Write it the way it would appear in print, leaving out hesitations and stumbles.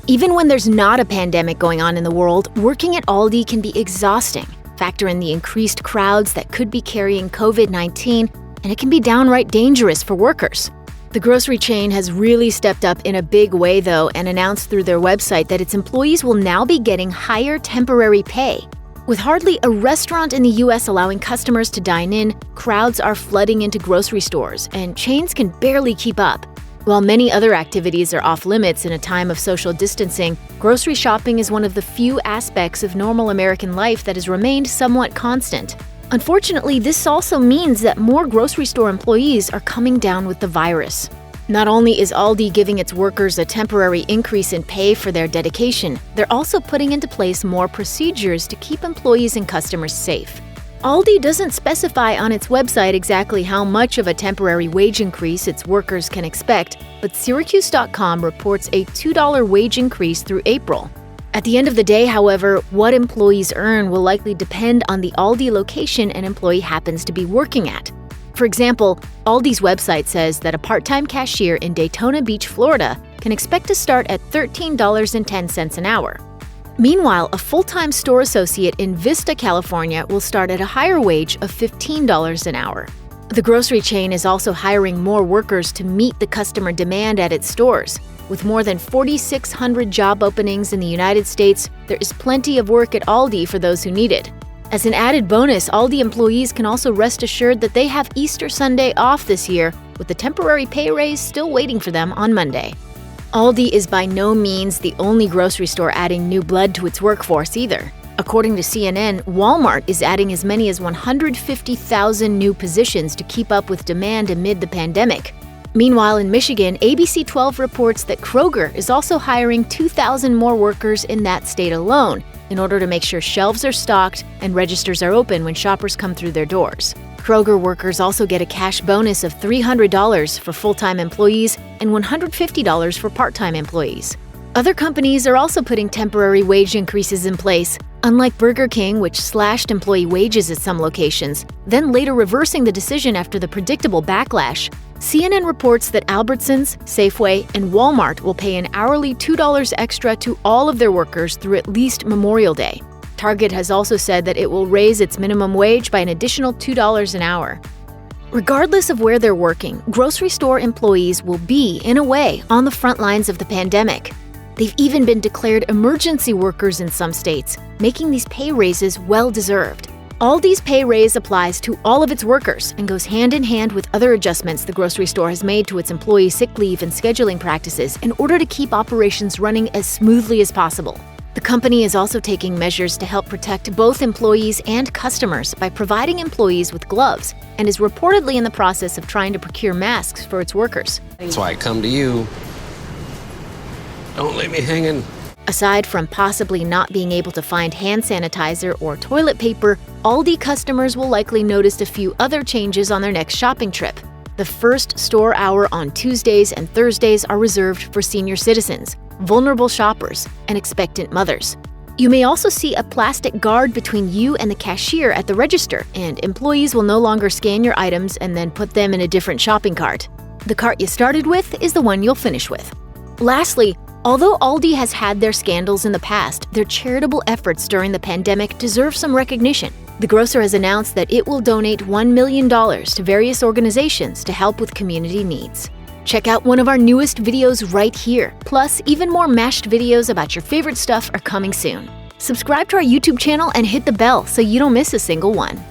Even when there's not a pandemic going on in the world, working at Aldi can be exhausting. Factor in the increased crowds that could be carrying COVID-19, and it can be downright dangerous for workers. The grocery chain has really stepped up in a big way, though, and announced through their website that its employees will now be getting higher temporary pay. With hardly a restaurant in the U.S. allowing customers to dine in, crowds are flooding into grocery stores, and chains can barely keep up. While many other activities are off-limits in a time of social distancing, grocery shopping is one of the few aspects of normal American life that has remained somewhat constant. Unfortunately, this also means that more grocery store employees are coming down with the virus. Not only is Aldi giving its workers a temporary increase in pay for their dedication, they're also putting into place more procedures to keep employees and customers safe. Aldi doesn't specify on its website exactly how much of a temporary wage increase its workers can expect, but Syracuse.com reports a $2 wage increase through April. At the end of the day, however, what employees earn will likely depend on the Aldi location an employee happens to be working at. For example, Aldi's website says that a part-time cashier in Daytona Beach, Florida, can expect to start at $13.10 an hour. Meanwhile, a full-time store associate in Vista, California will start at a higher wage of $15 an hour. The grocery chain is also hiring more workers to meet the customer demand at its stores. With more than 4,600 job openings in the United States, there is plenty of work at Aldi for those who need it. As an added bonus, Aldi employees can also rest assured that they have Easter Sunday off this year, with the temporary pay raise still waiting for them on Monday. Aldi is by no means the only grocery store adding new blood to its workforce either. According to CNN, Walmart is adding as many as 150,000 new positions to keep up with demand amid the pandemic. Meanwhile, in Michigan, ABC 12 reports that Kroger is also hiring 2,000 more workers in that state alone in order to make sure shelves are stocked and registers are open when shoppers come through their doors. Kroger workers also get a cash bonus of $300 for full-time employees and $150 for part-time employees. Other companies are also putting temporary wage increases in place, unlike Burger King, which slashed employee wages at some locations, then later reversing the decision after the predictable backlash. CNN reports that Albertsons, Safeway, and Walmart will pay an hourly $2 extra to all of their workers through at least Memorial Day. Target has also said that it will raise its minimum wage by an additional $2 an hour. Regardless of where they're working, grocery store employees will be, in a way, on the front lines of the pandemic. They've even been declared emergency workers in some states, making these pay raises well-deserved. Aldi's pay raise applies to all of its workers and goes hand in hand with other adjustments the grocery store has made to its employee sick leave and scheduling practices in order to keep operations running as smoothly as possible. The company is also taking measures to help protect both employees and customers by providing employees with gloves and is reportedly in the process of trying to procure masks for its workers. That's why I come to you. Don't leave me hanging. Aside from possibly not being able to find hand sanitizer or toilet paper, Aldi customers will likely notice a few other changes on their next shopping trip. The first store hour on Tuesdays and Thursdays are reserved for senior citizens, vulnerable shoppers, and expectant mothers. You may also see a plastic guard between you and the cashier at the register, and employees will no longer scan your items and then put them in a different shopping cart. The cart you started with is the one you'll finish with. Lastly, although Aldi has had their scandals in the past, their charitable efforts during the pandemic deserve some recognition. The grocer has announced that it will donate $1 million to various organizations to help with community needs. Check out one of our newest videos right here. Plus, even more mashed videos about your favorite stuff are coming soon. Subscribe to our YouTube channel and hit the bell so you don't miss a single one.